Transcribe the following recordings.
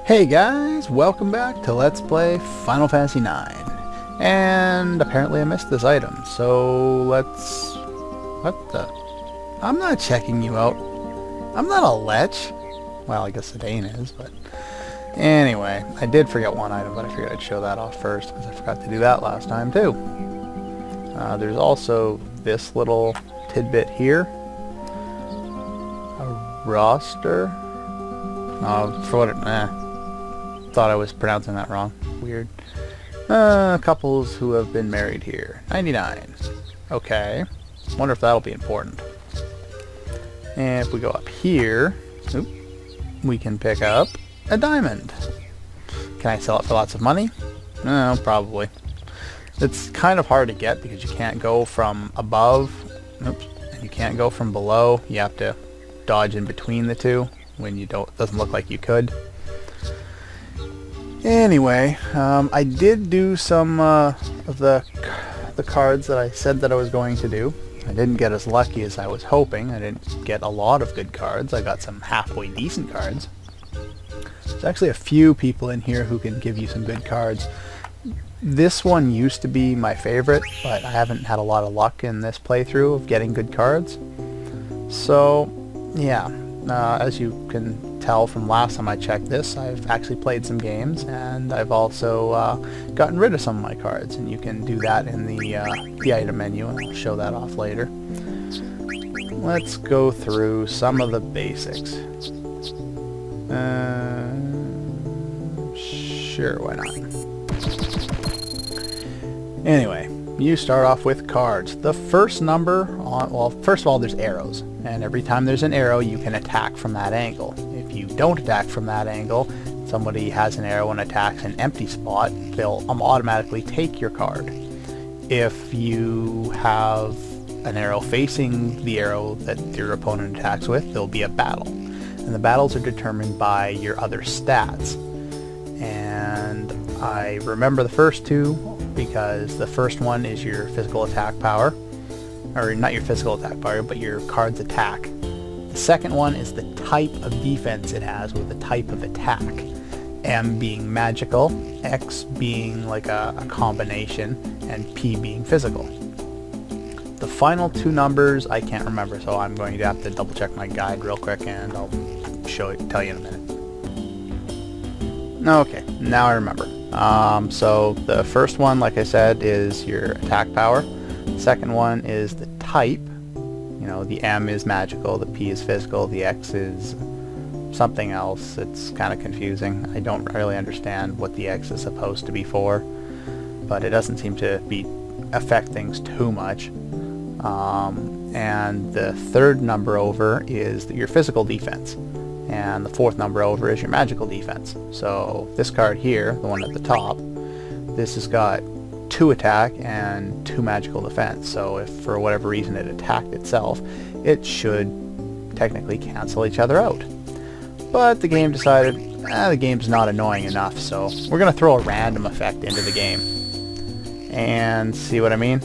Hey guys, welcome back to Let's Play Final Fantasy IX. And apparently I missed this item, so let's... What the... I'm not checking you out. I'm not a lech. Well, I guess the Dane is, but... Anyway, I did forget one item, but I figured I'd show that off first, because I forgot to do that last time too. There's also this little tidbit here. A roster? For what it... Thought I was pronouncing that wrong. Weird. Couples who have been married here. 99. Okay. Wonder if that'll be important. And if we go up here, we can pick up a diamond. Can I sell it for lots of money? No, probably. It's kind of hard to get because you can't go from above. Oops. And you can't go from below. You have to dodge in between the two when you don't. Doesn't look like you could. Anyway, I did do some of the cards that I said that I was going to do. I didn't get as lucky as I was hoping. I didn't get a lot of good cards. I got some halfway decent cards. There's actually a few people in here who can give you some good cards. This one used to be my favorite, but I haven't had a lot of luck in this playthrough of getting good cards. So, yeah, as you can tell from last time I checked this, I've actually played some games, and I've also gotten rid of some of my cards, and you can do that in the item menu, and I'll show that off later. Let's go through some of the basics. Sure, why not? Anyway, you start off with cards. The first number on, well, first of all, there's arrows, and every time there's an arrow, you can attack from that angle. If you don't attack from that angle, somebody has an arrow and attacks an empty spot, they'll automatically take your card. If you have an arrow facing the arrow that your opponent attacks with, there'll be a battle. And the battles are determined by your other stats. And I remember the first two because the first one is your physical attack power. Or not your physical attack power, but your card's attack. The second one is the type of defense it has with the type of attack. M being magical, X being like a combination, and P being physical. The final two numbers I can't remember, so I'm going to have to double check my guide real quick and I'll tell you in a minute. Okay, now I remember. So the first one, like I said, is your attack power. The second one is the type. You know, the M is magical, the P is physical, the X is something else. It's kind of confusing. I don't really understand what the X is supposed to be for, but it doesn't seem to affect things too much. And the third number over is your physical defense, and the fourth number over is your magical defense. So this card here, the one at the top, this has got 2 attack and 2 magical defense, so if for whatever reason it attacked itself, it should technically cancel each other out. But the game decided, the game's not annoying enough, so we're going to throw a random effect into the game. And see what I mean?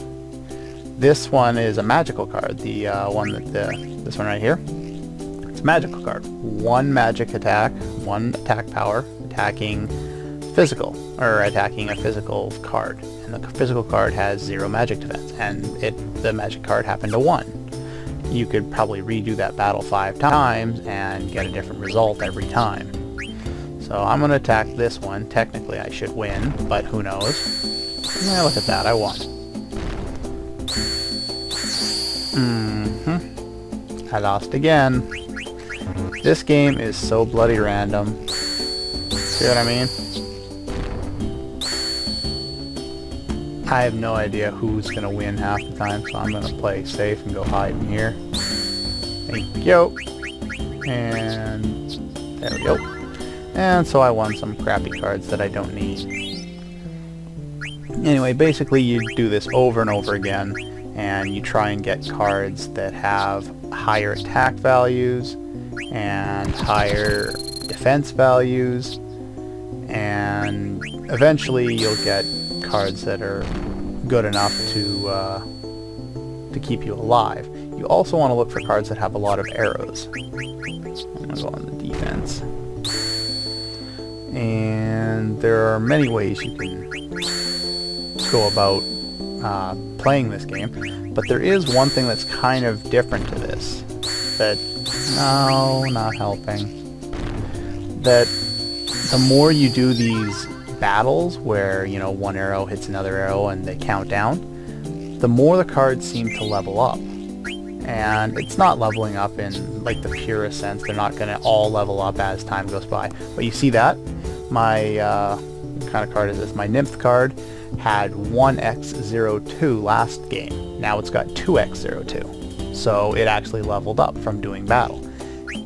This one is a magical card, the one that this one right here. It's a magical card. 1 magic attack, 1 attack power, attacking physical, or attacking a physical card. And the physical card has 0 magic defense, and the magic card happened to 1. You could probably redo that battle 5 times and get a different result every time. So I'm going to attack this one. Technically I should win, but who knows. Yeah, look at that, I won. I lost again. This game is so bloody random. See what I mean? I have no idea who's going to win half the time, so I'm going to play safe and go hide in here. Thank you. And there we go. And so I won some crappy cards that I don't need. Anyway, basically you do this over and over again, and you try and get cards that have higher attack values and higher defense values, and eventually you'll get cards that are good enough to keep you alive. You also want to look for cards that have a lot of arrows. I'm going to go on the defense. And there are many ways you can go about playing this game, but there is one thing that's kind of different to this. No, not helping. That the more you do these battles where, you know, one arrow hits another arrow and they count down, the more the cards seem to level up. And it's not leveling up in like the purest sense. They're not going to all level up as time goes by. But you see that? My, what kind of card is this? My Nymph card had 1x02 last game. Now it's got 2x02. So it actually leveled up from doing battle.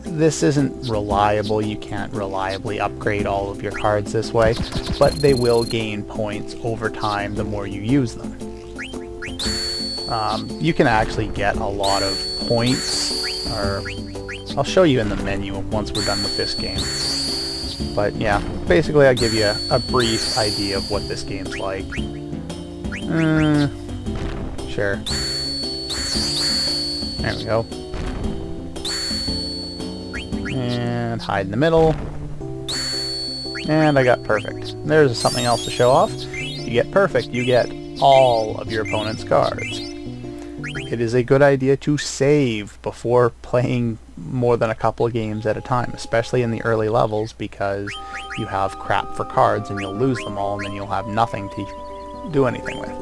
This isn't reliable. You can't reliably upgrade all of your cards this way, but they will gain points over time the more you use them. You can actually get a lot of points, or I'll show you in the menu once we're done with this game. But yeah, basically I'll give you a brief idea of what this game's like. Sure. There we go. And hide in the middle. And I got perfect. There's something else to show off. You get perfect, you get all of your opponent's cards. It is a good idea to save before playing more than a couple of games at a time, especially in the early levels, because you have crap for cards and you'll lose them all and then you'll have nothing to do anything with.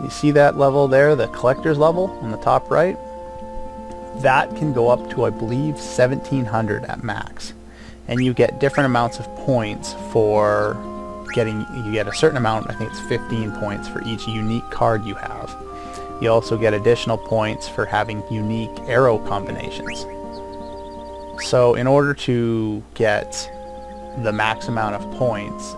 You see that level there, the collector's level on the top right? That can go up to, I believe, 1700 at max. And you get different amounts of points for getting, you get a certain amount, I think it's 15 points for each unique card you have. You also get additional points for having unique arrow combinations. So in order to get the max amount of points,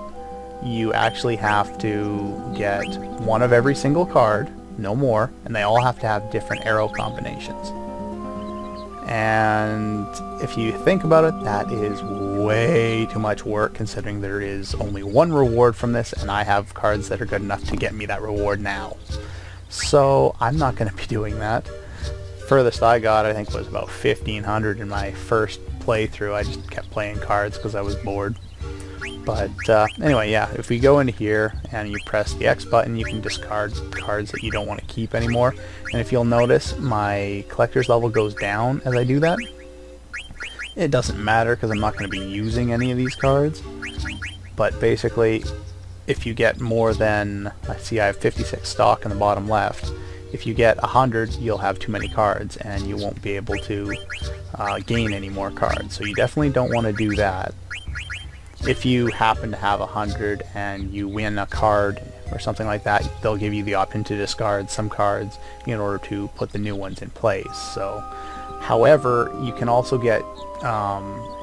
you actually have to get one of every single card, no more, and they all have to have different arrow combinations. And if you think about it, that is way too much work, considering there is only one reward from this, and I have cards that are good enough to get me that reward now. So I'm not going to be doing that. Furthest I got, I think, was about 1500 in my first playthrough. I just kept playing cards because I was bored. But anyway, yeah, if we go into here and you press the X button, you can discard cards that you don't want to keep anymore. And if you'll notice, my collector's level goes down as I do that. It doesn't matter because I'm not going to be using any of these cards. But basically, if you get more than, I see I have 56 stock in the bottom left. If you get 100, you'll have too many cards and you won't be able to gain any more cards. So you definitely don't want to do that. If you happen to have 100 and you win a card or something like that, they'll give you the option to discard some cards in order to put the new ones in place. So, however, you can also get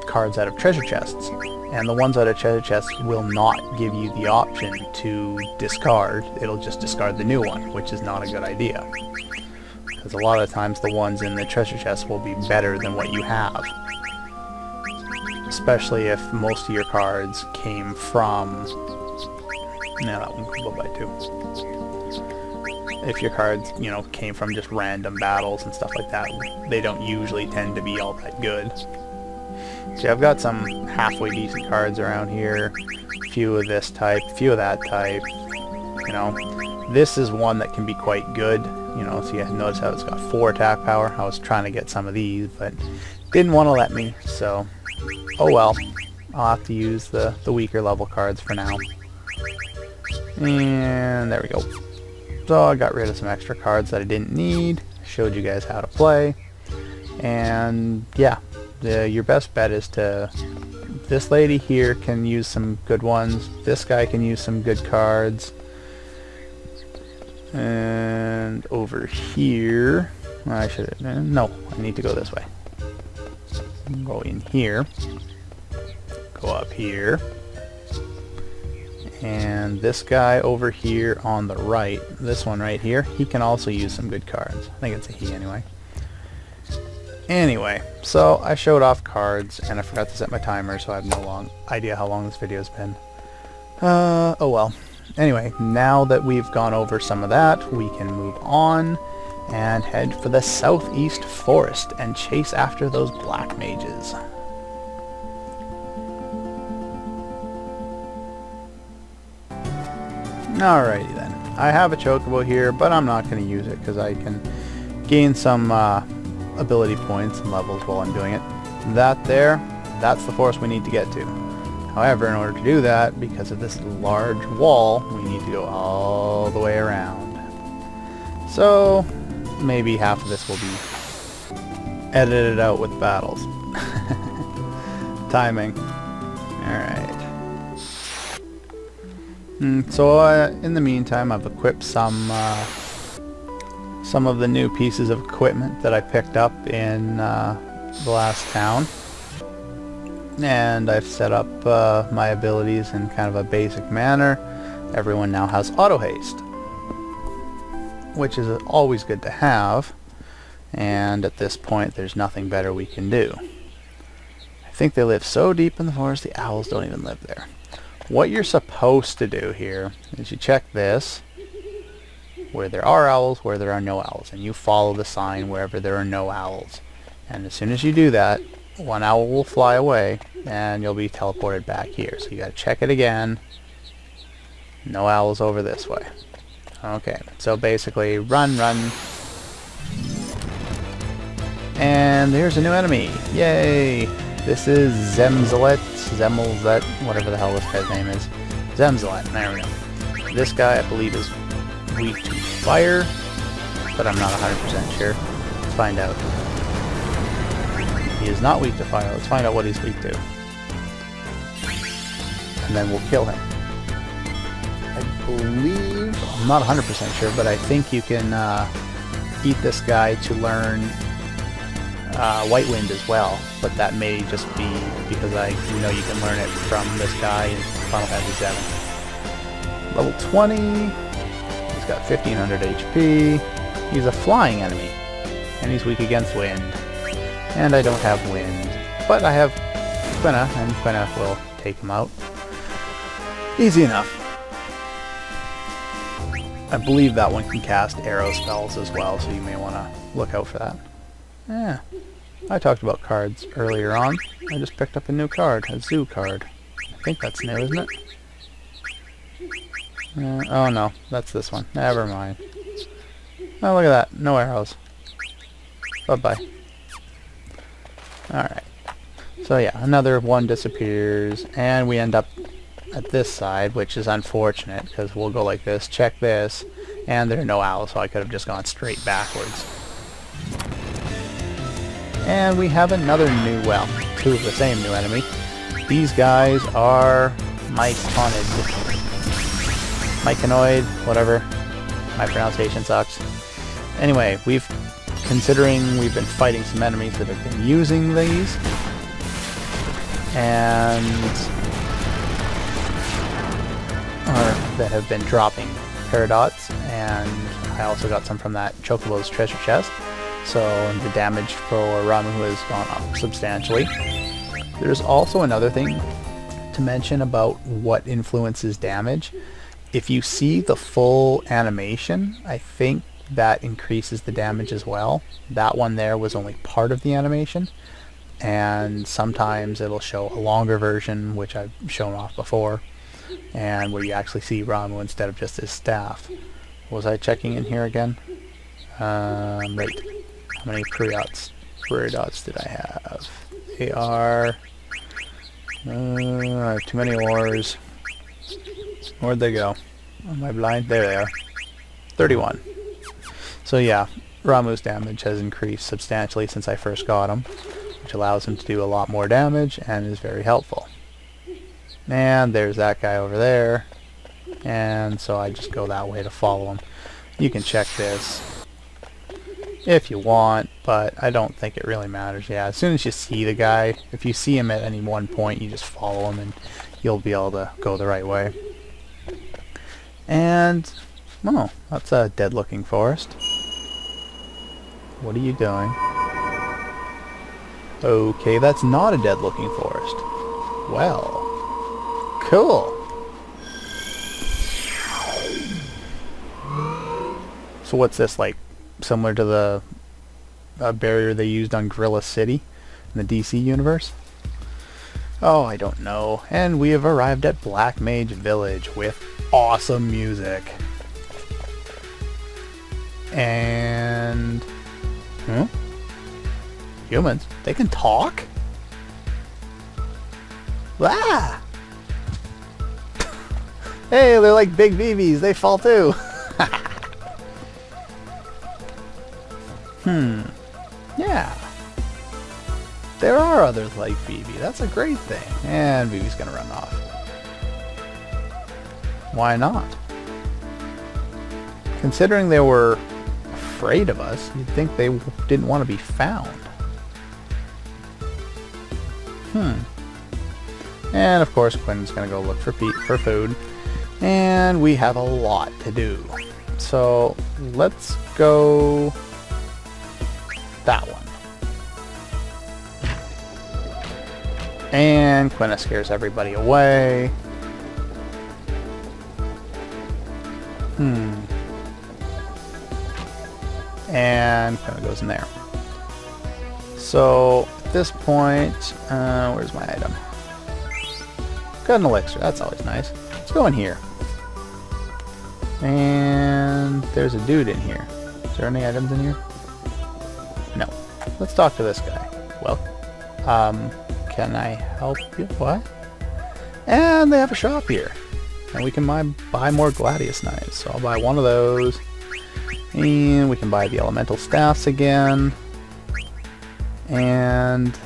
cards out of treasure chests, and the ones out of treasure chests will not give you the option to discard. It'll just discard the new one, which is not a good idea, because a lot of times the ones in the treasure chests will be better than what you have. Especially if most of your cards came from... No, that one can go by too. If your cards, you know, came from just random battles and stuff like that, they don't usually tend to be all that good. See, I've got some halfway decent cards around here. A few of this type, a few of that type. You know, this is one that can be quite good. You know, so you notice how it's got 4 attack power. I was trying to get some of these, but didn't want to let me, so... Oh well, I'll have to use the weaker level cards for now. And there we go. So I got rid of some extra cards that I didn't need, showed you guys how to play, and yeah, your best bet is to... This lady here can use some good ones, this guy can use some good cards, and over here, I should... No, I need to go this way. Go in here, go up here, and this guy over here on the right, this one right here, he can also use some good cards. I think it's a he anyway. Anyway, so I showed off cards, and I forgot to set my timer, so I have no idea how long this video's been. Oh well. Anyway, now that we've gone over some of that, we can move on and head for the southeast forest and chase after those black mages. Alrighty then. I have a chocobo here, but I'm not going to use it because I can gain some ability points and levels while I'm doing it. That's the forest we need to get to. However, in order to do that, because of this large wall, we need to go all the way around. So, maybe half of this will be edited out with battles. Timing. Alright. So in the meantime, I've equipped some of the new pieces of equipment that I picked up in the last town. And I've set up my abilities in kind of a basic manner. Everyone now has auto haste, which is always good to have. And at this point, there's nothing better we can do. I think they live so deep in the forest, the owls don't even live there. What you're supposed to do here is you check this, where there are owls, where there are no owls, and you follow the sign wherever there are no owls. And as soon as you do that, one owl will fly away, and you'll be teleported back here. So you gotta check it again. No owls over this way. Okay, so basically, run. And there's a new enemy. Yay! This is Zemzelet, whatever the hell this guy's name is. Zemzelet, there we go. This guy, I believe, is weak to fire, but I'm not 100% sure. Let's find out. He is not weak to fire. Let's find out what he's weak to. And then we'll kill him. I believe, I'm not 100% sure, but I think you can eat this guy to learn White Wind as well, but that may just be because you know you can learn it from this guy in Final Fantasy VII. Level 20, he's got 1500 HP, he's a flying enemy, and he's weak against wind. And I don't have wind, but I have Quina, and Quina will take him out. Easy enough. I believe that one can cast arrow spells as well, so you may want to look out for that. Yeah, I talked about cards earlier on. I just picked up a new card, a zoo card. I think that's new, isn't it? Oh no, that's this one. Never mind. Oh, look at that. No arrows. Bye-bye. Alright. So yeah, another one disappears, and we end up at this side, which is unfortunate, because we'll go like this, check this, and there are no owls, so I could have just gone straight backwards. And we have another new, well, two of the same new enemy. These guys are Myconid, whatever. My pronunciation sucks. Anyway, considering we've been fighting some enemies that have been using these, or that have been dropping paradots, and I also got some from that Chocobo's treasure chest. So the damage for Ramu has gone up substantially. There's also another thing to mention about what influences damage. If you see the full animation, I think that increases the damage as well. That one there was only part of the animation, and sometimes it'll show a longer version, which I've shown off before, and where you actually see Ramu instead of just his staff. Was I checking in here again? Right. How many Peridots did I have? They are... I have too many ores. Where'd they go? Am I blind? There they are. 31. So yeah, Ramu's damage has increased substantially since I first got him, which allows him to do a lot more damage and is very helpful. And there's that guy over there, and so I just go that way to follow him. You can check this if you want, but I don't think it really matters. Yeah, as soon as you see the guy, if you see him at any one point, you just follow him and you'll be able to go the right way. And, oh, that's a dead looking forest. What are you doing? Okay, that's not a dead looking forest. Well, cool. So what's this, like similar to the barrier they used on Gorilla City in the DC universe? Oh, I don't know. And we have arrived at Black Mage Village with awesome music. And... humans, they can talk? Ah! Hey, they're like big BBs, they fall too. Yeah. There are others like Phoebe. That's a great thing. And Phoebe's gonna run off. Why not? Considering they were afraid of us, you'd think they didn't want to be found. And of course Quinn's gonna go look for food. And we have a lot to do. So let's go that one. And Quinna scares everybody away. And Quinna goes in there. So at this point, where's my item? Got an elixir, that's always nice. Let's go in here. And there's a dude in here. Is there any items in here? No. Let's talk to this guy. Well, can I help you? What? And they have a shop here. And we can buy more Gladius knives. So I'll buy one of those. And we can buy the elemental staffs again. And...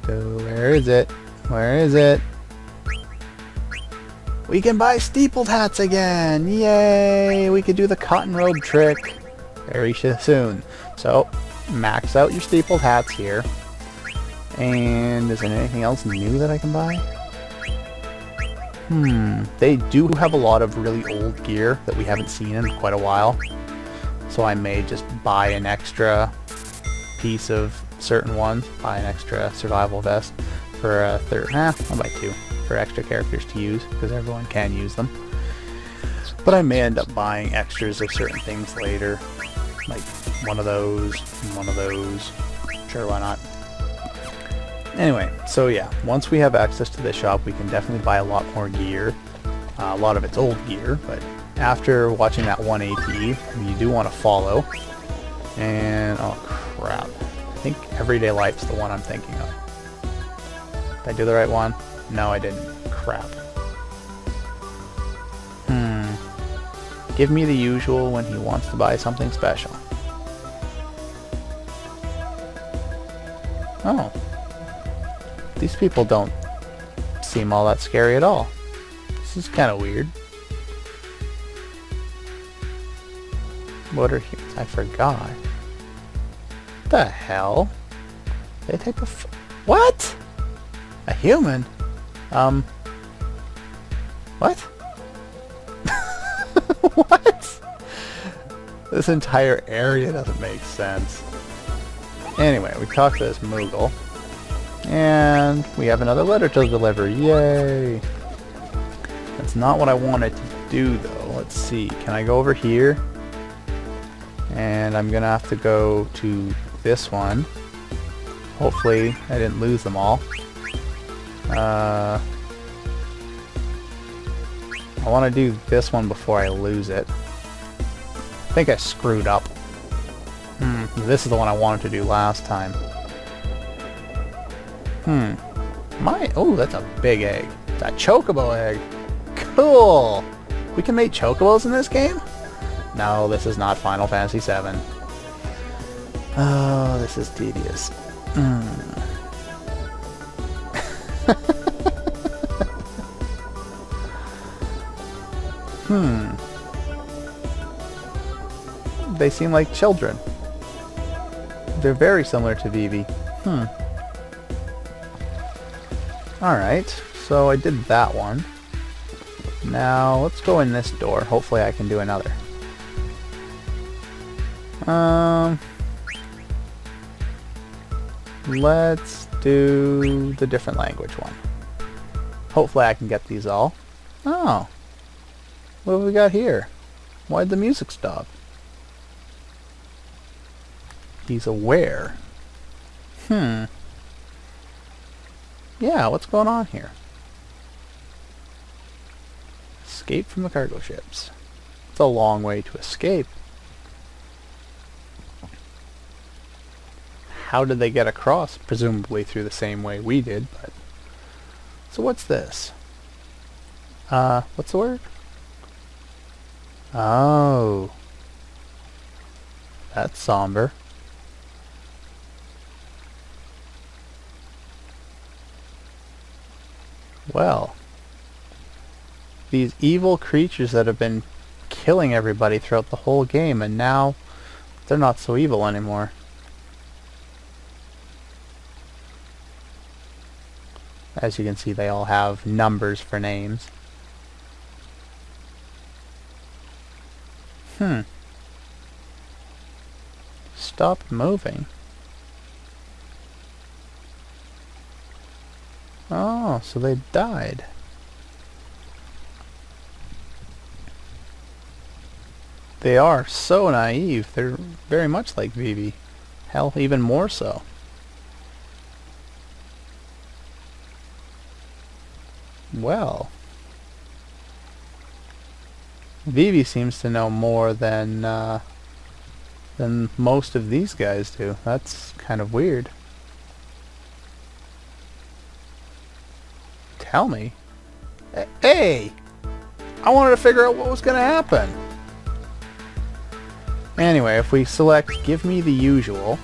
where is it? Where is it? We can buy steepled hats again! Yay! We could do the cotton robe trick very soon. So, max out your steepled hats here. And is there anything else new that I can buy? They do have a lot of really old gear that we haven't seen in quite a while. So I may just buy an extra piece of certain ones. Buy an extra survival vest for a third. I'll buy two for extra characters to use, because everyone can use them. But I may end up buying extras of certain things later. Like one of those, and one of those. Sure, why not? Anyway, so yeah, once we have access to this shop, we can definitely buy a lot more gear. A lot of it's old gear, but after watching that 180, you do want to follow. And, oh crap. I think Everyday Life's the one I'm thinking of. Did I do the right one? No, I didn't. Crap. Give me the usual when he wants to buy something special. Oh. These people don't seem all that scary at all. This is kind of weird. What are humans? I forgot. What the hell? They type of... What? A human? What? What? This entire area doesn't make sense. Anyway, we talked to this Moogle. And we have another letter to deliver. Yay! That's not what I wanted to do, though. Let's see. Can I go over here? And I'm gonna have to go to this one. Hopefully, I didn't lose them all. I want to do this one before I lose it. I think I screwed up. This is the one I wanted to do last time. Oh, that's a big egg. It's a chocobo egg. Cool! We can make chocobos in this game? No, this is not Final Fantasy VII. Oh, this is tedious. They seem like children. They're very similar to Vivi. Alright, so I did that one. Now, let's go in this door. Hopefully I can do another. Let's do the different language one. Hopefully I can get these all. Oh. What have we got here? Why'd the music stop? He's aware. Yeah, what's going on here? Escape from the cargo ships. It's a long way to escape. How did they get across? Presumably through the same way we did, but... So what's this? What's the word? Oh. That's somber. Well. These evil creatures that have been killing everybody throughout the whole game, and now they're not so evil anymore. As you can see, they all have numbers for names. Stop moving. Oh, so they died. They are so naive. They're very much like Vivi. Hell, even more so. Well, Vivi seems to know more than most of these guys do. That's kind of weird. Tell me. Hey! I wanted to figure out what was going to happen. Anyway, if we select Give Me the Usual,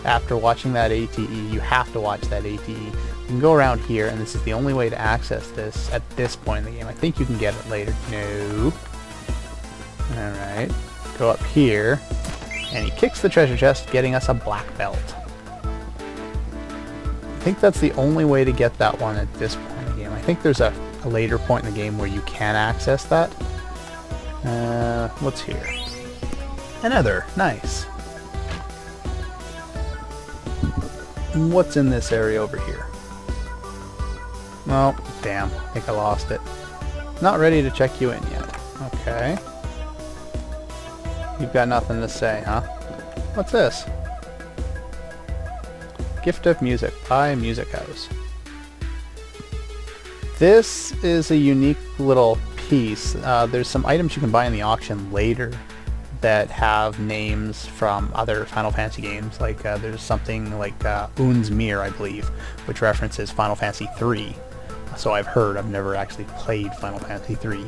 after watching that ATE, you have to watch that ATE. You can go around here, and this is the only way to access this at this point in the game. I think you can get it later. No. Alright. Go up here, and he kicks the treasure chest, getting us a black belt. I think that's the only way to get that one at this point in the game. I think there's a later point in the game where you can access that. What's here? Another. Nice. What's in this area over here? Oh, damn. I think I lost it. Not ready to check you in yet. Okay. You've got nothing to say, huh? What's this? Gift of Music by Music House. This is a unique little piece. There's some items you can buy in the auction later that have names from other Final Fantasy games. Like there's something like Un's Mirror, I believe, which references Final Fantasy 3. So I've heard. I've never actually played Final Fantasy 3.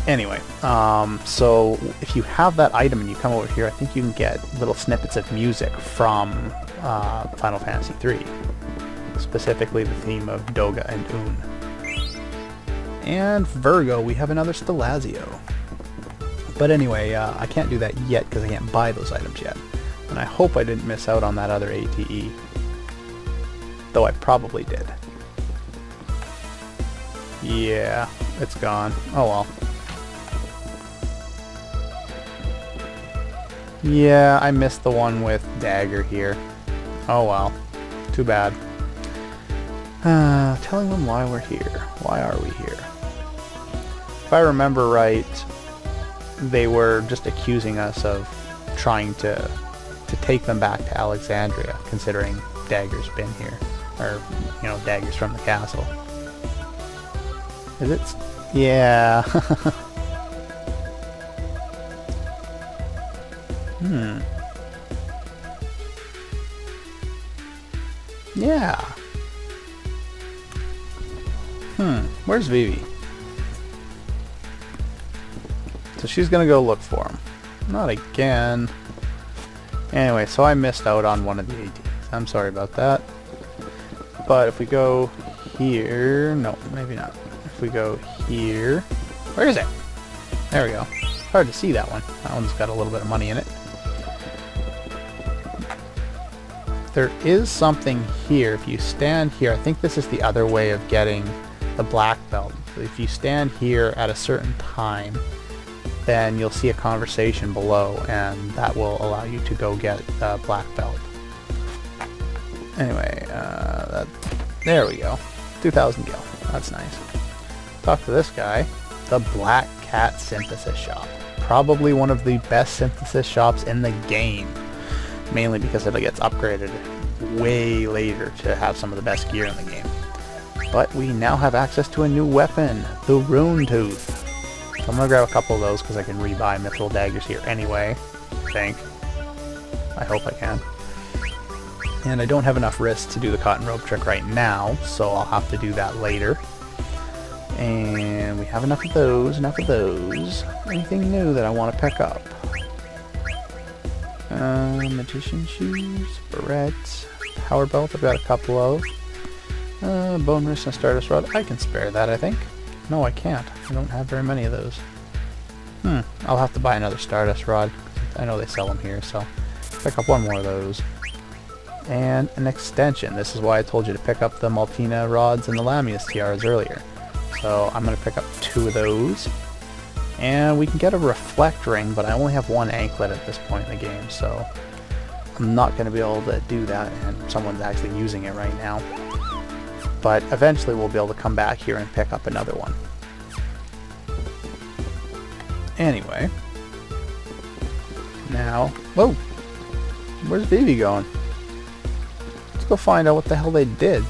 Anyway, so if you have that item and you come over here, I think you can get little snippets of music from Final Fantasy 3. Specifically the theme of Doga and Un. And Virgo, we have another Stelazio. But anyway, I can't do that yet because I can't buy those items yet. And I hope I didn't miss out on that other ATE. Though I probably did. Yeah, it's gone. Oh well. Yeah, I missed the one with Dagger here. Oh well. Too bad. Telling them why we're here. Why are we here? If I remember right, they were just accusing us of trying to take them back to Alexandria, considering Dagger's been here. Or, you know, Dagger's from the castle. Is it? Yeah. Yeah. Where's Vivi? So she's gonna go look for him. Not again. Anyway, so I missed out on one of the ATs. I'm sorry about that. But if we go here... No, maybe not. If we go here... Where is it? There we go. It's hard to see that one. That one's got a little bit of money in it. There is something here. If you stand here, I think this is the other way of getting the black belt. If you stand here at a certain time, then you'll see a conversation below, and that will allow you to go get the black belt. Anyway, there we go. 2,000 gil. That's nice. Talk to this guy. The Black Cat Synthesis Shop. Probably one of the best synthesis shops in the game. Mainly because it gets upgraded way later to have some of the best gear in the game. But we now have access to a new weapon, the Rune Tooth. So I'm going to grab a couple of those because I can rebuy mithril daggers here anyway, I think. I hope I can. And I don't have enough wrists to do the cotton rope trick right now, so I'll have to do that later. And we have enough of those, Anything new that I want to pick up? Magician shoes, barrettes, power belt, I've got a couple of. Bone wrist and Stardust rod, I can spare that, I think. No, I can't. I don't have very many of those. I'll have to buy another Stardust rod. I know they sell them here, so pick up one more of those. And an extension. This is why I told you to pick up the Maltina rods and the Lamius tiaras earlier. So I'm going to pick up 2 of those. And we can get a reflect ring, but I only have 1 anklet at this point in the game, so I'm not going to be able to do that, and someone's actually using it right now. But eventually we'll be able to come back here and pick up another one. Anyway. Now... Whoa! Where's Vivi going? Let's go find out what the hell they did.